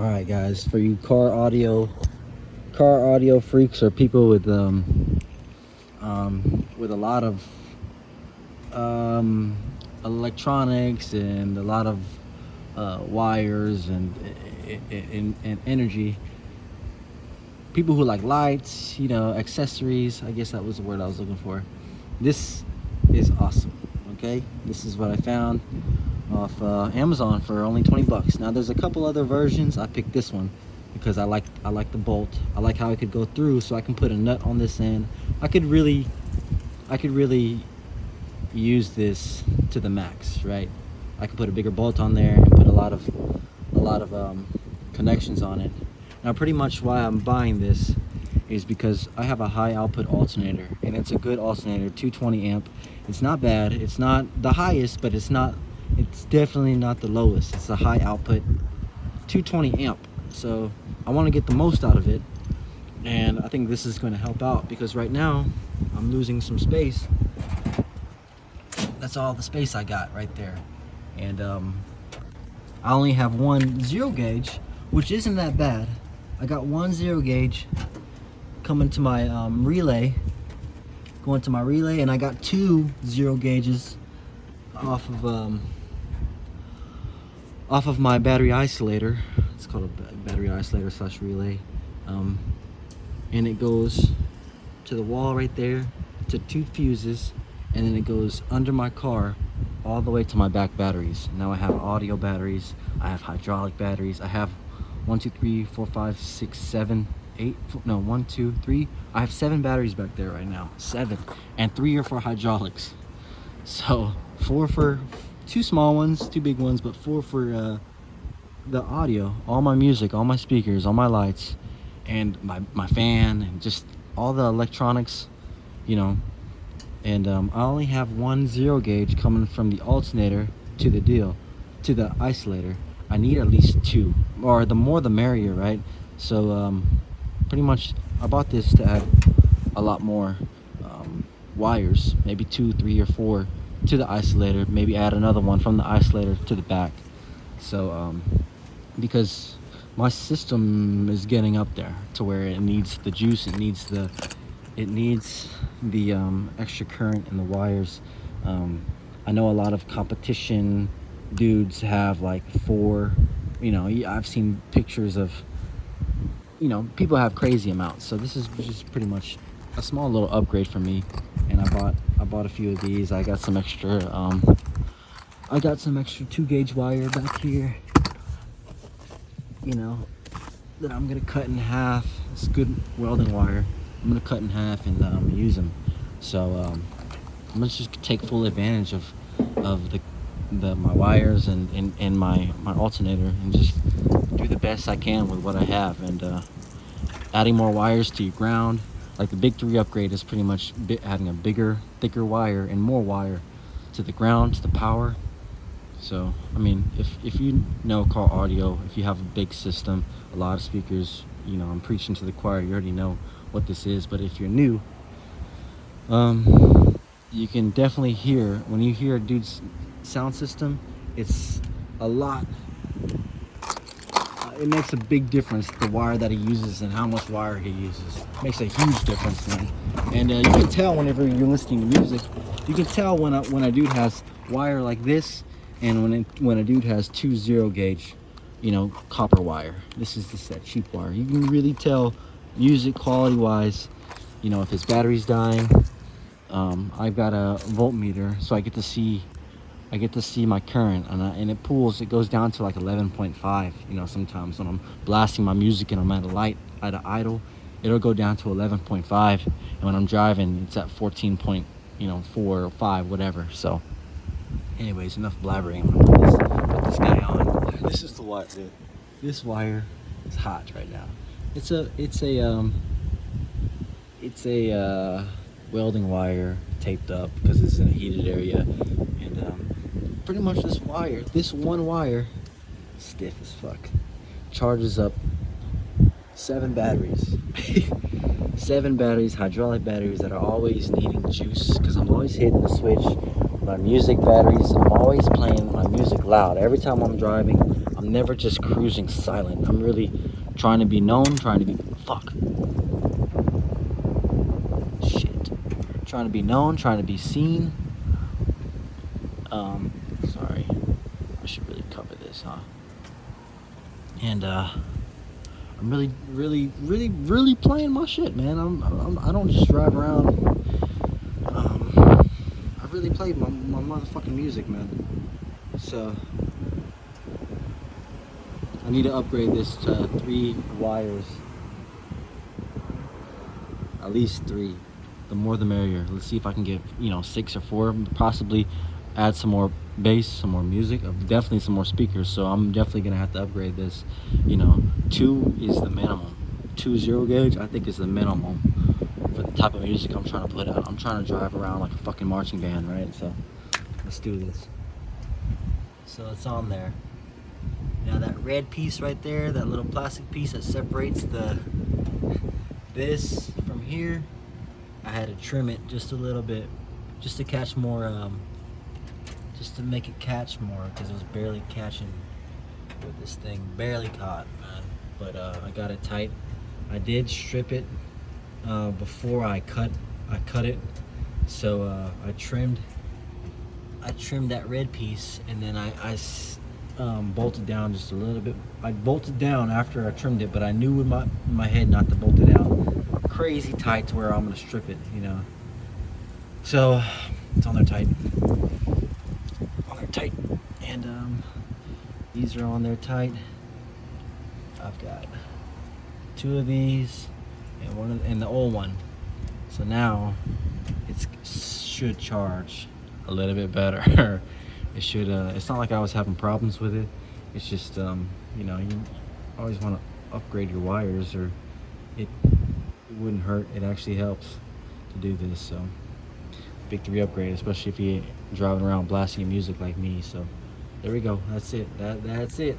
All right, guys, for you car audio freaks or people with a lot of um, electronics and a lot of wires and energy. People who like lights, accessories. I guess that was the word I was looking for. This is awesome. Okay, this is what I found off Amazon for only 20 bucks. Now there's a couple other versions. I picked this one because I like the bolt. I like how it could go through, so I can put a nut on this end. I could really use this to the max, right? I could put a bigger bolt on there and put a lot of connections on it. Now pretty much why I'm buying this is because I have a high output alternator, and it's a good alternator, 220 amp. It's not bad. It's not the highest, but it's definitely not the lowest. It's a high output 220 amp. So I want to get the most out of it, and I think this is going to help out because right now I'm losing some space. That's all the space I got right there, and I only have one 0 gauge, which isn't that bad. I got one 0 gauge coming to my relay, going to my relay, and I got two 0 gauges off of my battery isolator. It's called a battery isolator / relay, and it goes to the wall right there, to 2 fuses, and then it goes under my car all the way to my back batteries. Now I have audio batteries, I have hydraulic batteries, I have 1, 2, 3, 4, 5, 6, 7, 8, no, 1, 2, 3. I have 7 batteries back there right now, 7, and 3 are for hydraulics. So 4 for 2 small ones, 2 big ones, but 4 for the audio, all my music, all my speakers, all my lights, and my fan, and just all the electronics, and I only have one 0 gauge coming from the alternator to the isolator. I need at least 2, or the more the merrier, right? So pretty much I bought this to add a lot more wires, maybe 2, 3, or 4 to the isolator, maybe add another one from the isolator to the back. So because my system is getting up there to where it needs the juice, it needs the extra current in the wires. I know a lot of competition dudes have like 4, I've seen pictures of, people have crazy amounts. So this is just pretty much a small little upgrade for me, and I bought a few of these. I got some extra 2 gauge wire back here, that I'm gonna cut in half. It's good welding wire. I'm gonna cut in half and use them. So I'm gonna just take full advantage of my wires and my alternator, and just do the best I can with what I have. And adding more wires to your ground, like the big 3 upgrade, is pretty much having a bigger, thicker wire and more wire to the ground, to the power. So I mean, if you know car audio, if you have a big system, a lot of speakers, I'm preaching to the choir, you already know what this is. But if you're new, you can definitely hear, when you hear a dude's sound system, it's a lot, it makes a big difference, the wire that he uses and how much wire he uses. It makes a huge difference, man. And you can tell whenever you're listening to music, you can tell when a dude has wire like this, and when a dude has 2 0 gauge, copper wire. This is just that cheap wire. You can really tell music quality wise, if his battery's dying. I've got a voltmeter, so I get to see my current, and it goes down to like 11.5. Sometimes when I'm blasting my music and I'm at an idle, it'll go down to 11.5, and when I'm driving, it's at 14.4 or 5, whatever. So anyways, enough blabbering. Put this guy on. This is the wire. This wire is hot right now. It's a welding wire taped up because it's in a heated area, and pretty much this one wire, stiff as fuck, charges up 7 batteries. 7 batteries, hydraulic batteries that are always needing juice, because I'm always hitting the switch. My music batteries, I'm always playing my music loud. Every time I'm driving, I'm never just cruising silent. I'm really trying to be known, trying to be, fuck. Shit. Trying to be known, trying to be seen. Sorry. I should really cover this, huh? And, I'm really playing my shit, man. I don't just drive around. I really played my motherfucking music, man. So I need to upgrade this to 3 wires, at least 3. The more the merrier. Let's see if I can get 6 or 4, possibly add some more bass, some more music, definitely some more speakers. So I'm definitely gonna have to upgrade this. 2 is the minimum. 2 0 gauge I think is the minimum for the type of music I'm trying to put out. I'm trying to drive around like a fucking marching band, right? So let's do this. So it's on there. Now that red piece right there, that little plastic piece that separates this from here, I had to trim it just a little bit, just to catch more, just to make it catch more, because it was barely catching with this thing, barely caught, man. But I got it tight. I did strip it before I cut it, so I trimmed that red piece, and then I bolted down just a little bit. I bolted down after I trimmed it, but I knew in my head not to bolt it down crazy tight to where I'm gonna strip it, So it's on there tight. On there tight, and these are on there tight. I've got 2 of these and the old one. So now it should charge a little bit better. It should. It's not like I was having problems with it. It's just you always want to upgrade your wires, or it wouldn't hurt. It actually helps to do this. So big 3 upgrade, especially if you're driving around blasting your music like me. So there we go. That's it. That's it.